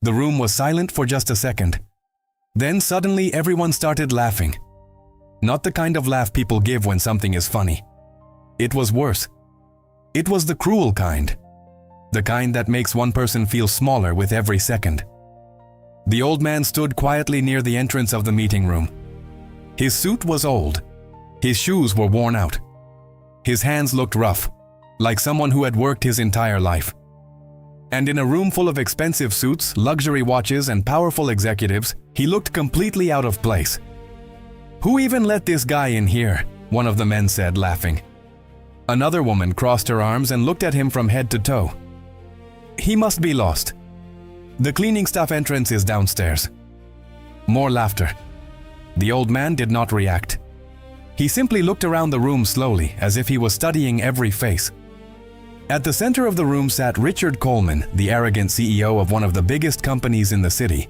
The room was silent for just a second. Then suddenly everyone started laughing. Not the kind of laugh people give when something is funny. It was worse. It was the cruel kind. The kind that makes one person feel smaller with every second. The old man stood quietly near the entrance of the meeting room. His suit was old. His shoes were worn out. His hands looked rough, like someone who had worked his entire life. And in a room full of expensive suits, luxury watches, and powerful executives, he looked completely out of place. "Who even let this guy in here?" one of the men said, laughing. Another woman crossed her arms and looked at him from head to toe. "He must be lost. The cleaning staff entrance is downstairs." More laughter. The old man did not react. He simply looked around the room slowly, as if he was studying every face. At the center of the room sat Richard Coleman, the arrogant CEO of one of the biggest companies in the city.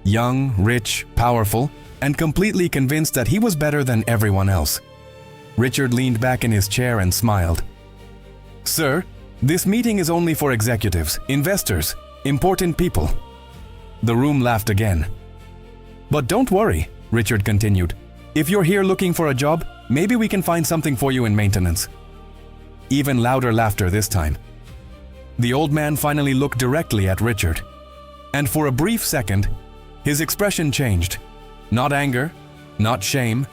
Young, rich, powerful, and completely convinced that he was better than everyone else. Richard leaned back in his chair and smiled. "Sir, this meeting is only for executives, investors, important people." The room laughed again. "But don't worry," Richard continued. "If you're here looking for a job, maybe we can find something for you in maintenance." Even louder laughter this time. The old man finally looked directly at Richard. And for a brief second, his expression changed. Not anger, not shame,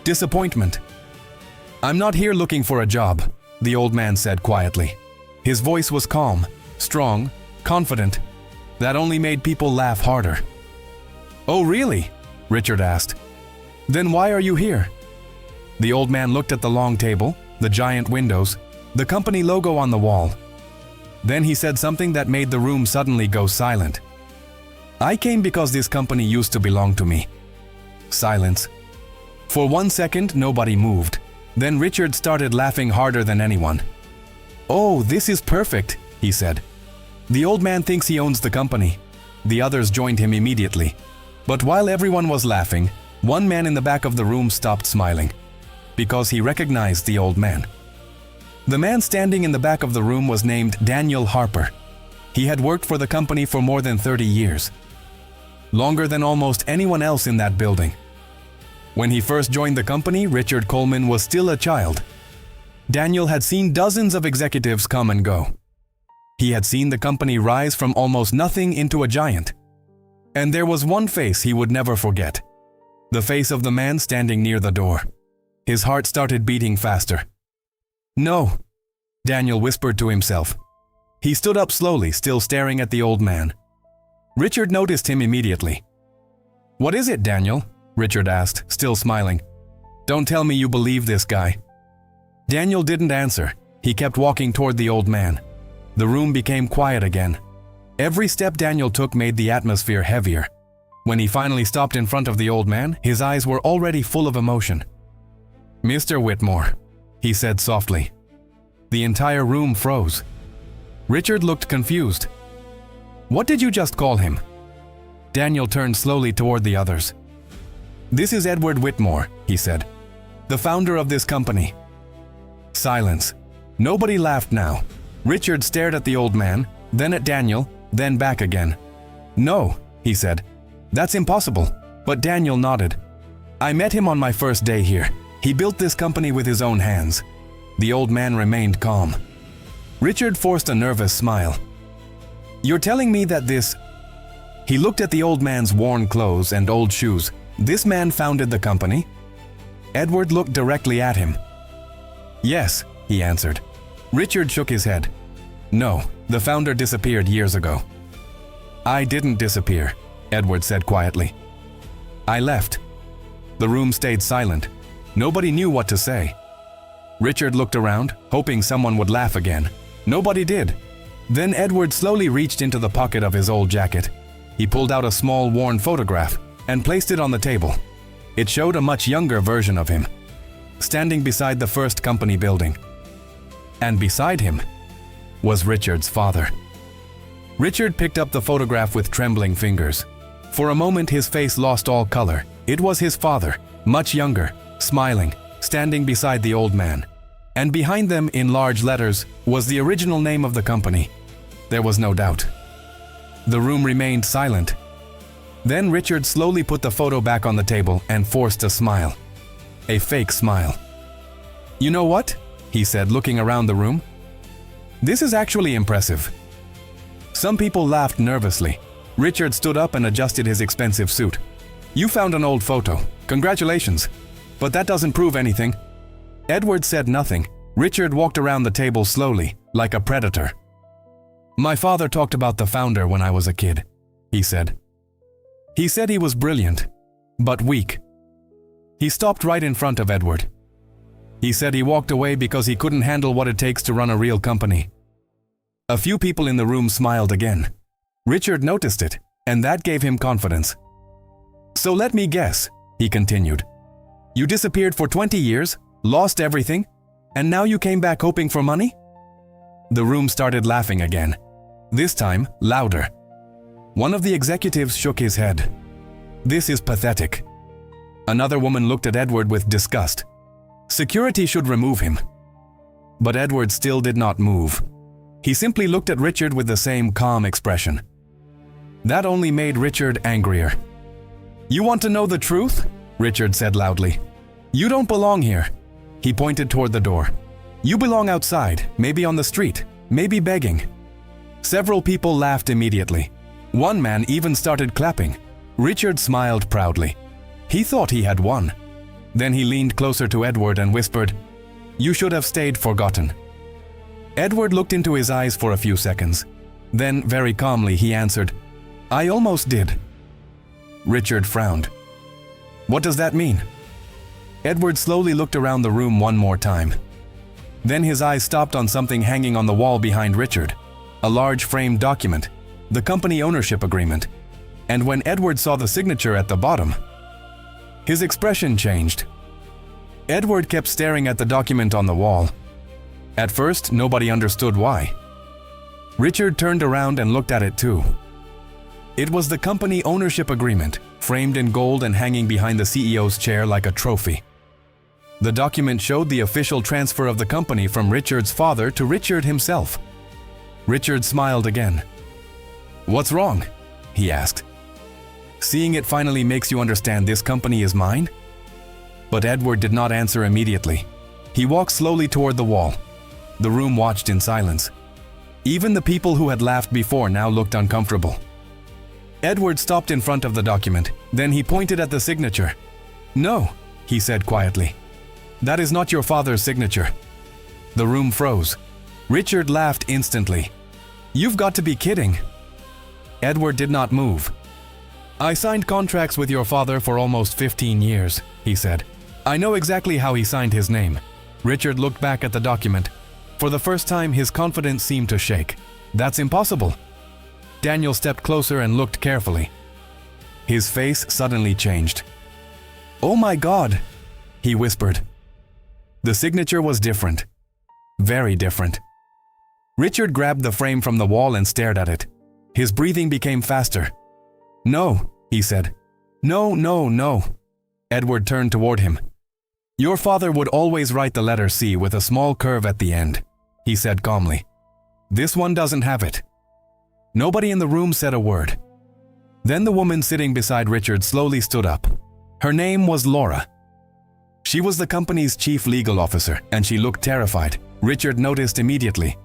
disappointment. "I'm not here looking for a job," the old man said quietly. His voice was calm, strong, confident. That only made people laugh harder. "Oh, really?" Richard asked. "Then why are you here?" The old man looked at the long table, the giant windows, the company logo on the wall. Then he said something that made the room suddenly go silent. "I came because this company used to belong to me." Silence. For 1 second, nobody moved. Then Richard started laughing harder than anyone. "Oh, this is perfect," he said. "The old man thinks he owns the company." The others joined him immediately. But while everyone was laughing, one man in the back of the room stopped smiling, because he recognized the old man. The man standing in the back of the room was named Daniel Harper. He had worked for the company for more than 30 years. Longer than almost anyone else in that building. When he first joined the company, Richard Coleman was still a child. Daniel had seen dozens of executives come and go. He had seen the company rise from almost nothing into a giant. And there was one face he would never forget. The face of the man standing near the door. His heart started beating faster. "No," Daniel whispered to himself. He stood up slowly, still staring at the old man. Richard noticed him immediately. "What is it, Daniel?" Richard asked, still smiling. "Don't tell me you believe this guy." Daniel didn't answer. He kept walking toward the old man. The room became quiet again. Every step Daniel took made the atmosphere heavier. When he finally stopped in front of the old man, his eyes were already full of emotion. "Mr. Whitmore," he said softly. The entire room froze. Richard looked confused. "What did you just call him?" Daniel turned slowly toward the others. "This is Edward Whitmore," he said. "The founder of this company." Silence. Nobody laughed now. Richard stared at the old man, then at Daniel, then back again. "No," he said. "That's impossible." But Daniel nodded. "I met him on my first day here. He built this company with his own hands." The old man remained calm. Richard forced a nervous smile. "You're telling me that this—" He looked at the old man's worn clothes and old shoes. "This man founded the company?" Edward looked directly at him. "Yes," he answered. Richard shook his head. "No, the founder disappeared years ago." "I didn't disappear," Edward said quietly. "I left." The room stayed silent. Nobody knew what to say. Richard looked around, hoping someone would laugh again. Nobody did. Then Edward slowly reached into the pocket of his old jacket. He pulled out a small, worn photograph and placed it on the table. It showed a much younger version of him, standing beside the first company building. And beside him was Richard's father. Richard picked up the photograph with trembling fingers. For a moment his face lost all color. It was his father, much younger, smiling, standing beside the old man. And behind them, in large letters, was the original name of the company. There was no doubt. The room remained silent. Then Richard slowly put the photo back on the table and forced a smile. A fake smile. "You know what?" he said, looking around the room. "This is actually impressive." Some people laughed nervously. Richard stood up and adjusted his expensive suit. "You found an old photo. Congratulations. But that doesn't prove anything." Edward said nothing. Richard walked around the table slowly, like a predator. "My father talked about the founder when I was a kid," he said. "He said he was brilliant, but weak." He stopped right in front of Edward. He said he walked away because he couldn't handle what it takes to run a real company. A few people in the room smiled again. Richard noticed it, and that gave him confidence. "So let me guess," he continued. "You disappeared for 20 years, lost everything, and now you came back hoping for money?" The room started laughing again, this time louder. One of the executives shook his head. "This is pathetic." Another woman looked at Edward with disgust. "Security should remove him." But Edward still did not move. He simply looked at Richard with the same calm expression. That only made Richard angrier. "You want to know the truth?" Richard said loudly. "You don't belong here." He pointed toward the door. "You belong outside, maybe on the street, maybe begging." Several people laughed immediately. One man even started clapping. Richard smiled proudly. He thought he had won. Then he leaned closer to Edward and whispered, "You should have stayed forgotten." Edward looked into his eyes for a few seconds. Then, very calmly, he answered, "I almost did." Richard frowned. "What does that mean?" Edward slowly looked around the room one more time. Then his eyes stopped on something hanging on the wall behind Richard. A large framed document, the company ownership agreement. And when Edward saw the signature at the bottom, his expression changed. Edward kept staring at the document on the wall. At first, nobody understood why. Richard turned around and looked at it too. It was the company ownership agreement, framed in gold and hanging behind the CEO's chair like a trophy. The document showed the official transfer of the company from Richard's father to Richard himself. Richard smiled again. "What's wrong?" he asked. "Seeing it finally makes you understand this company is mine?" But Edward did not answer immediately. He walked slowly toward the wall. The room watched in silence. Even the people who had laughed before now looked uncomfortable. Edward stopped in front of the document. Then he pointed at the signature. "No," he said quietly. "That is not your father's signature." The room froze. Richard laughed instantly. "You've got to be kidding." Edward did not move. "I signed contracts with your father for almost 15 years, he said. "I know exactly how he signed his name." Richard looked back at the document. For the first time, his confidence seemed to shake. "That's impossible." Daniel stepped closer and looked carefully. His face suddenly changed. "Oh my God," he whispered. The signature was different. Very different. Richard grabbed the frame from the wall and stared at it. His breathing became faster. "No," he said. "No, no, no." Edward turned toward him. "Your father would always write the letter C with a small curve at the end," he said calmly. "This one doesn't have it." Nobody in the room said a word. Then the woman sitting beside Richard slowly stood up. Her name was Laura. She was the company's chief legal officer, and she looked terrified. Richard noticed immediately.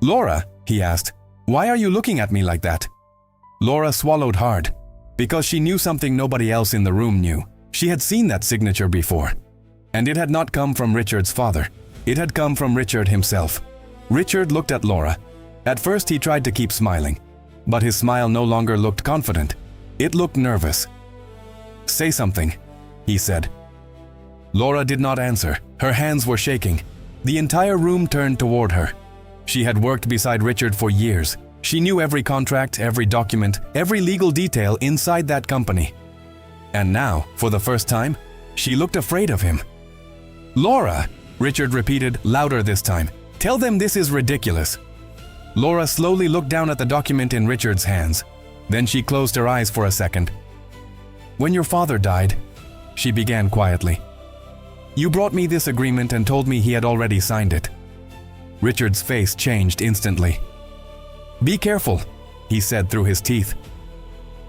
"Laura," he asked, "why are you looking at me like that?" Laura swallowed hard, because she knew something nobody else in the room knew. She had seen that signature before. And it had not come from Richard's father. It had come from Richard himself. Richard looked at Laura. At first he tried to keep smiling, but his smile no longer looked confident. It looked nervous. "Say something," he said. Laura did not answer. Her hands were shaking. The entire room turned toward her. She had worked beside Richard for years. She knew every contract, every document, every legal detail inside that company. And now, for the first time, she looked afraid of him. "Laura," Richard repeated, louder this time. "Tell them this is ridiculous." Laura slowly looked down at the document in Richard's hands. Then she closed her eyes for a second. "When your father died," she began quietly, "you brought me this agreement and told me he had already signed it." Richard's face changed instantly. "Be careful," he said through his teeth.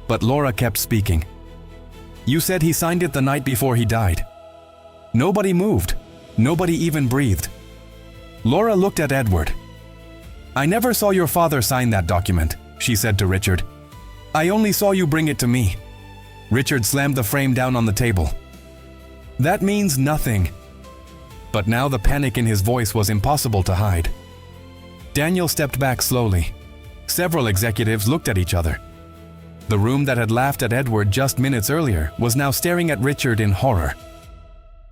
But Laura kept speaking. You said he signed it the night before he died. Nobody moved. Nobody even breathed. Laura looked at Edward. I never saw your father sign that document, she said to Richard. I only saw you bring it to me. Richard slammed the frame down on the table. That means nothing. But now the panic in his voice was impossible to hide. Daniel stepped back slowly. Several executives looked at each other. The room that had laughed at Edward just minutes earlier was now staring at Richard in horror.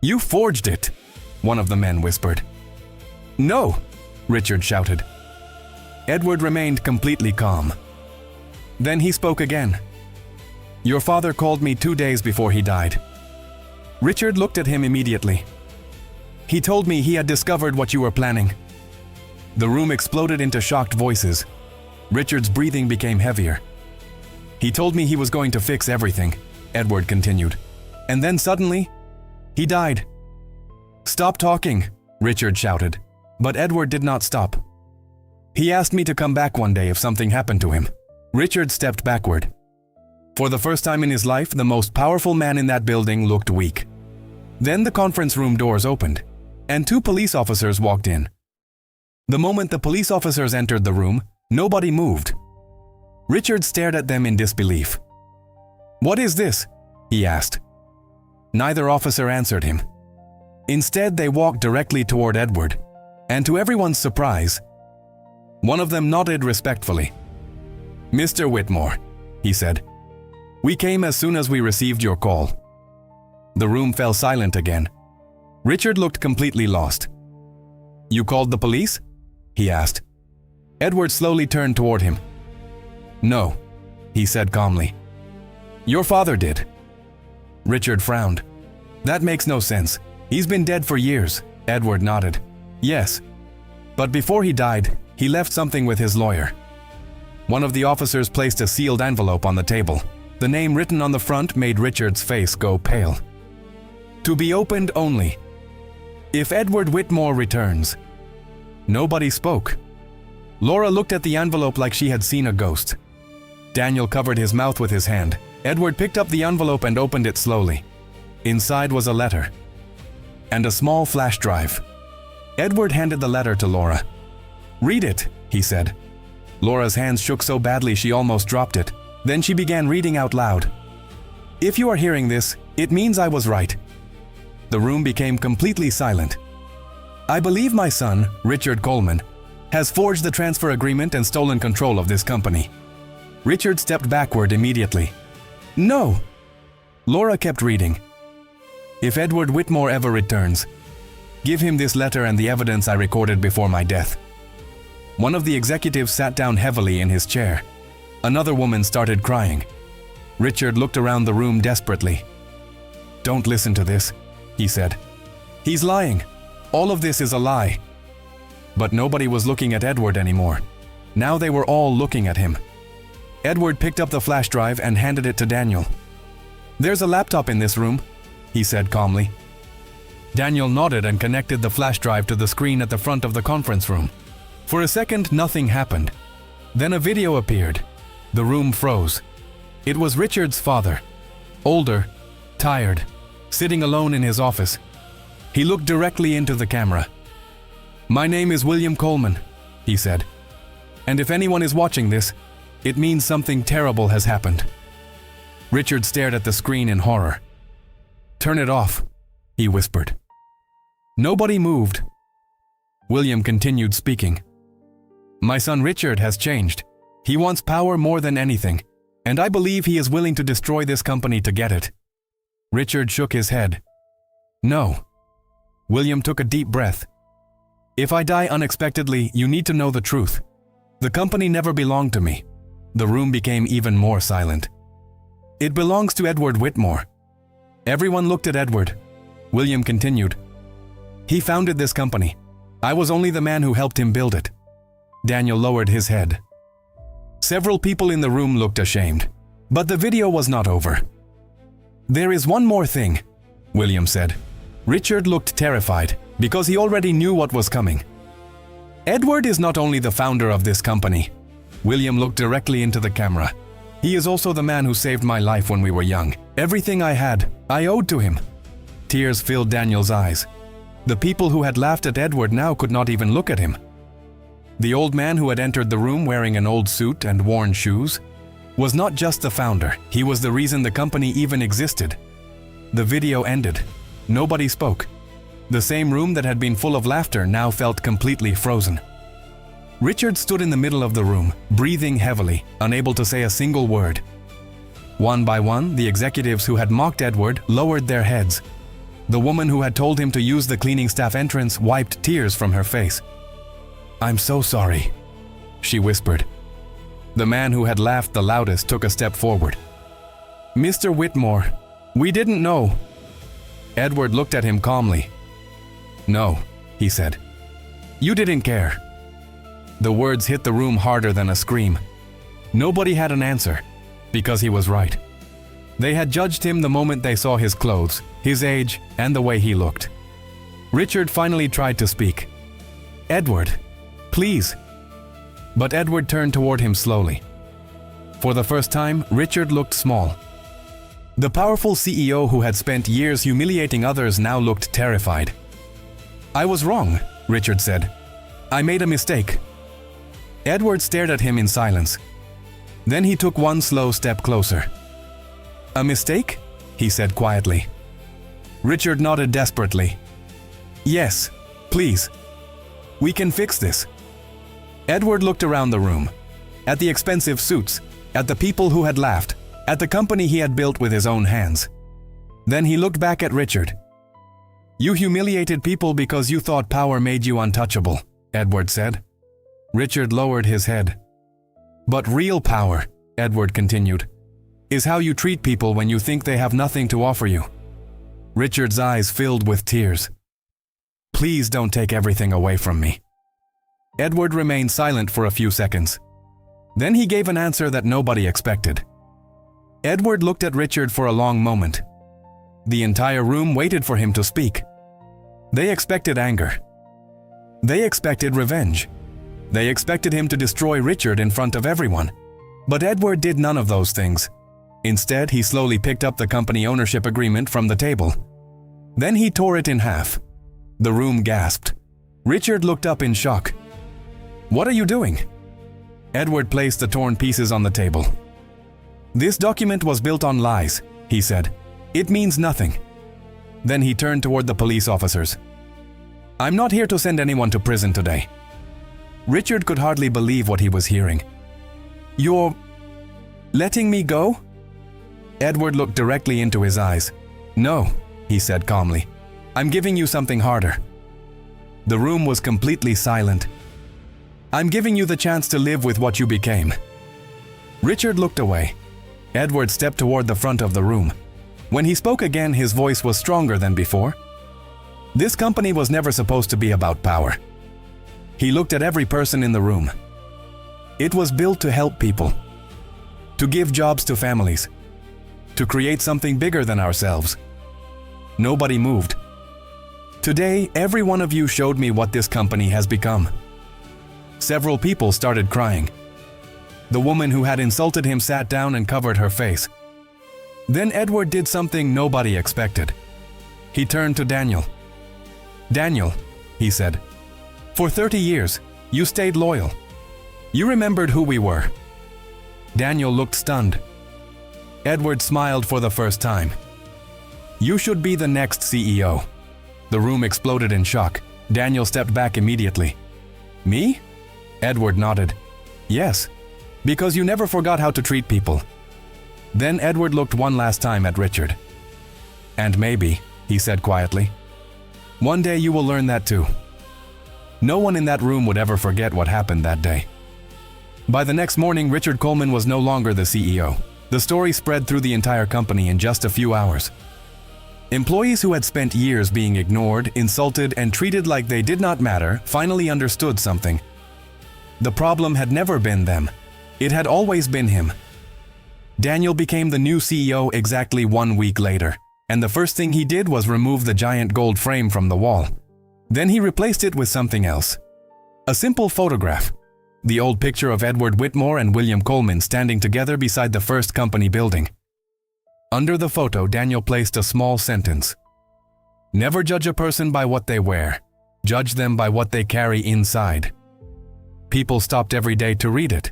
You forged it, one of the men whispered. No, Richard shouted. Edward remained completely calm. Then he spoke again. Your father called me 2 days before he died. Richard looked at him immediately. He told me he had discovered what you were planning. The room exploded into shocked voices. Richard's breathing became heavier. He told me he was going to fix everything, Edward continued. And then suddenly, he died. Stop talking, Richard shouted. But Edward did not stop. He asked me to come back one day if something happened to him. Richard stepped backward. For the first time in his life, the most powerful man in that building looked weak. Then the conference room doors opened, and 2 police officers walked in. The moment the police officers entered the room, nobody moved. Richard stared at them in disbelief. What is this? He asked. Neither officer answered him. Instead, they walked directly toward Edward, and to everyone's surprise, one of them nodded respectfully. Mr. Whitmore, he said, we came as soon as we received your call. The room fell silent again. Richard looked completely lost. You called the police? He asked. Edward slowly turned toward him. No, he said calmly. Your father did. Richard frowned. That makes no sense. He's been dead for years. Edward nodded. Yes. But before he died, he left something with his lawyer. One of the officers placed a sealed envelope on the table. The name written on the front made Richard's face go pale. To be opened only. If Edward Whitmore returns. Nobody spoke. Laura looked at the envelope like she had seen a ghost. Daniel covered his mouth with his hand. Edward picked up the envelope and opened it slowly. Inside was a letter. And a small flash drive. Edward handed the letter to Laura. Read it, he said. Laura's hands shook so badly she almost dropped it. Then she began reading out loud. If you are hearing this, it means I was right. The room became completely silent. I believe my son, Richard Coleman, has forged the transfer agreement and stolen control of this company. Richard stepped backward immediately. No! Laura kept reading. If Edward Whitmore ever returns, give him this letter and the evidence I recorded before my death. One of the executives sat down heavily in his chair. Another woman started crying. Richard looked around the room desperately. Don't listen to this, he said. He's lying. All of this is a lie. But nobody was looking at Edward anymore. Now they were all looking at him. Edward picked up the flash drive and handed it to Daniel. There's a laptop in this room, he said calmly. Daniel nodded and connected the flash drive to the screen at the front of the conference room. For a second, nothing happened. Then a video appeared. The room froze. It was Richard's father. Older, tired, sitting alone in his office. He looked directly into the camera. My name is William Coleman, he said. And if anyone is watching this, it means something terrible has happened. Richard stared at the screen in horror. Turn it off, he whispered. Nobody moved. William continued speaking. My son Richard has changed. He wants power more than anything, and I believe he is willing to destroy this company to get it. Richard shook his head. No. William took a deep breath. If I die unexpectedly, you need to know the truth. The company never belonged to me. The room became even more silent. It belongs to Edward Whitmore. Everyone looked at Edward. William continued. He founded this company. I was only the man who helped him build it. Daniel lowered his head. Several people in the room looked ashamed. But the video was not over. There is one more thing, William said. Richard looked terrified because he already knew what was coming. Edward is not only the founder of this company, William looked directly into the camera. "He is also the man who saved my life when we were young. Everything I had, I owed to him." Tears filled Daniel's eyes. The people who had laughed at Edward now could not even look at him. The old man who had entered the room wearing an old suit and worn shoes was not just the founder, he was the reason the company even existed. The video ended. Nobody spoke. The same room that had been full of laughter now felt completely frozen. Richard stood in the middle of the room, breathing heavily, unable to say a single word. One by one, the executives who had mocked Edward lowered their heads. The woman who had told him to use the cleaning staff entrance wiped tears from her face. "I'm so sorry," she whispered. The man who had laughed the loudest took a step forward. "Mr. Whitmore, we didn't know." Edward looked at him calmly. "No," he said. "You didn't care." The words hit the room harder than a scream. Nobody had an answer, because he was right. They had judged him the moment they saw his clothes, his age, and the way he looked. Richard finally tried to speak. "Edward, please." But Edward turned toward him slowly. For the first time, Richard looked small. The powerful CEO who had spent years humiliating others now looked terrified. "I was wrong," Richard said. "I made a mistake." Edward stared at him in silence. Then he took one slow step closer. "A mistake?" he said quietly. Richard nodded desperately. "Yes, please. We can fix this." Edward looked around the room, at the expensive suits, at the people who had laughed, at the company he had built with his own hands. Then he looked back at Richard. "You humiliated people because you thought power made you untouchable," Edward said. Richard lowered his head. "But real power," Edward continued, "is how you treat people when you think they have nothing to offer you." Richard's eyes filled with tears. "Please don't take everything away from me." Edward remained silent for a few seconds. Then he gave an answer that nobody expected. Edward looked at Richard for a long moment. The entire room waited for him to speak. They expected anger. They expected revenge. They expected him to destroy Richard in front of everyone. But Edward did none of those things. Instead, he slowly picked up the company ownership agreement from the table. Then he tore it in half. The room gasped. Richard looked up in shock. "What are you doing?" Edward placed the torn pieces on the table. "This document was built on lies," he said. "It means nothing." Then he turned toward the police officers. "I'm not here to send anyone to prison today." Richard could hardly believe what he was hearing. "You're letting me go?" Edward looked directly into his eyes. "No," he said calmly. "I'm giving you something harder." The room was completely silent. "I'm giving you the chance to live with what you became." Richard looked away. Edward stepped toward the front of the room. When he spoke again, his voice was stronger than before. This company was never supposed to be about power. He looked at every person in the room. It was built to help people, to give jobs to families, to create something bigger than ourselves. Nobody moved. "Today, every one of you showed me what this company has become." Several people started crying. The woman who had insulted him sat down and covered her face. Then Edward did something nobody expected. He turned to Daniel. "Daniel," he said, "for 30 years, you stayed loyal. You remembered who we were." Daniel looked stunned. Edward smiled for the first time. "You should be the next CEO." The room exploded in shock. Daniel stepped back immediately. "Me?" Edward nodded. "Yes, because you never forgot how to treat people." Then Edward looked one last time at Richard. "And maybe," he said quietly, "one day you will learn that too." No one in that room would ever forget what happened that day. By the next morning, Richard Coleman was no longer the CEO. The story spread through the entire company in just a few hours. Employees who had spent years being ignored, insulted, and treated like they did not matter finally understood something. The problem had never been them. It had always been him. Daniel became the new CEO exactly 1 week later, and the first thing he did was remove the giant gold frame from the wall. Then he replaced it with something else. A simple photograph. The old picture of Edward Whitmore and William Coleman standing together beside the first company building. Under the photo, Daniel placed a small sentence. Never judge a person by what they wear. Judge them by what they carry inside. People stopped every day to read it.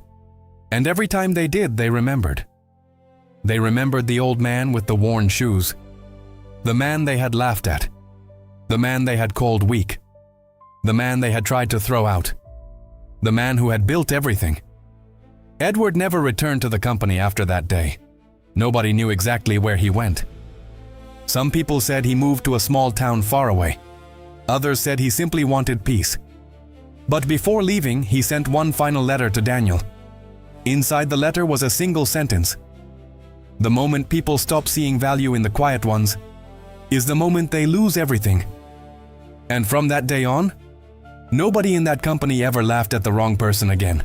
And every time they did, they remembered. They remembered the old man with the worn shoes. The man they had laughed at. The man they had called weak. The man they had tried to throw out. The man who had built everything. Edward never returned to the company after that day. Nobody knew exactly where he went. Some people said he moved to a small town far away. Others said he simply wanted peace. But before leaving, he sent one final letter to Daniel. Inside the letter was a single sentence. The moment people stop seeing value in the quiet ones is the moment they lose everything. And from that day on, nobody in that company ever laughed at the wrong person again.